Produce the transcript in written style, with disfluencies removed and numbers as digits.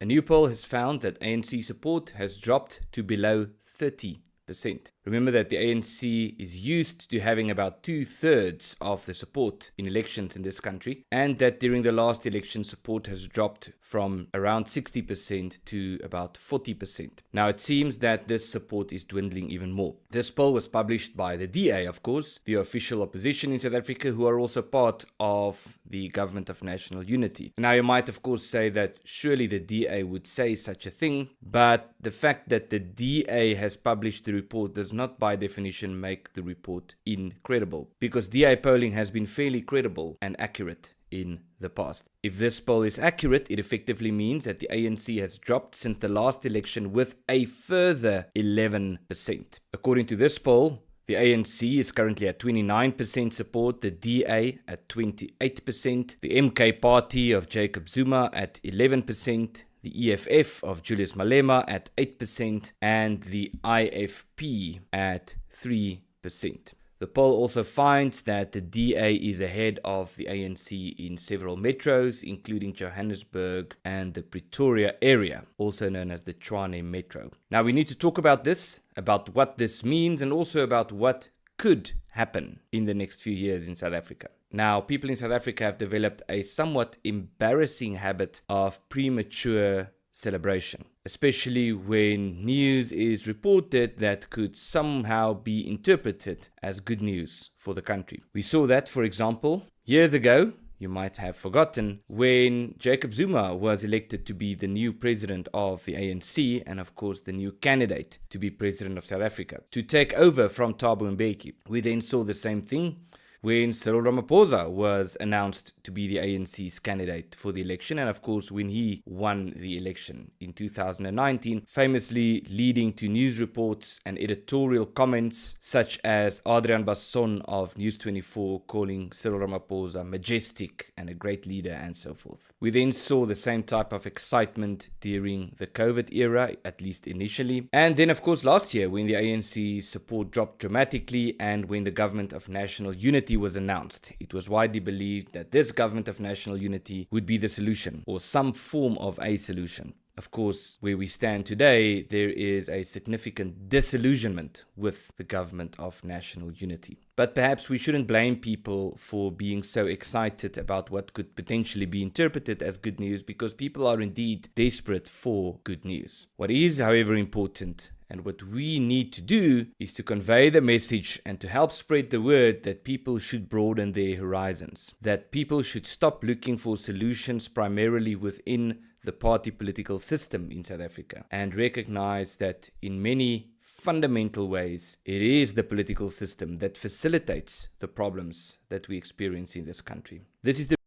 A new poll has found that ANC support has dropped to below 30%. Remember that the ANC is used to having about 2/3 of the support in elections in this country, and that during the last election support has dropped from around 60% to about 40%. Now it seems that this support is dwindling even more. This poll was published by the DA, of course, the official opposition in South Africa, who are also part of the Government of National Unity. Now you might of course say that surely the DA would say such a thing, but the fact that the DA has published the report does not by definition make the report incredible, because DA polling has been fairly credible and accurate in the past. If this poll is accurate, it effectively means that the ANC has dropped since the last election with a further 11%. According to this poll, the ANC is currently at 29% support, the DA at 28%, the MK party of Jacob Zuma at 11%, the EFF of Julius Malema at 8%, and the IFP at 3%. The poll also finds that the DA is ahead of the ANC in several metros, including Johannesburg and the Pretoria area, also known as the Tshwane Metro. Now we need to talk about this, about what this means, and also about what could happen in the next few years in South Africa. Now, people in South Africa have developed a somewhat embarrassing habit of premature celebration, especially when news is reported that could somehow be interpreted as good news for the country. We saw that, for example, years ago, you might have forgotten, when Jacob Zuma was elected to be the new president of the ANC and of course the new candidate to be president of South Africa, to take over from Thabo Mbeki. We then saw the same thing when Cyril Ramaphosa was announced to be the ANC's candidate for the election, and of course when he won the election in 2019, famously leading to news reports and editorial comments such as Adrian Basson of News 24 calling Cyril Ramaphosa majestic and a great leader and so forth. We then saw the same type of excitement during the COVID era, at least initially, and then of course last year when the ANC's support dropped dramatically and when the Government of National Unity was announced. It was widely believed that this Government of National Unity would be the solution, or some form of a solution. Of course, where we stand today, there is a significant disillusionment with the Government of National Unity. But perhaps we shouldn't blame people for being so excited about what could potentially be interpreted as good news, because people are indeed desperate for good news. What is, however, important and what we need to do is to convey the message and to help spread the word that people should broaden their horizons, that people should stop looking for solutions primarily within the party political system in South Africa and recognize that in many fundamental ways, it is the political system that facilitates the problems that we experience in this country. This is the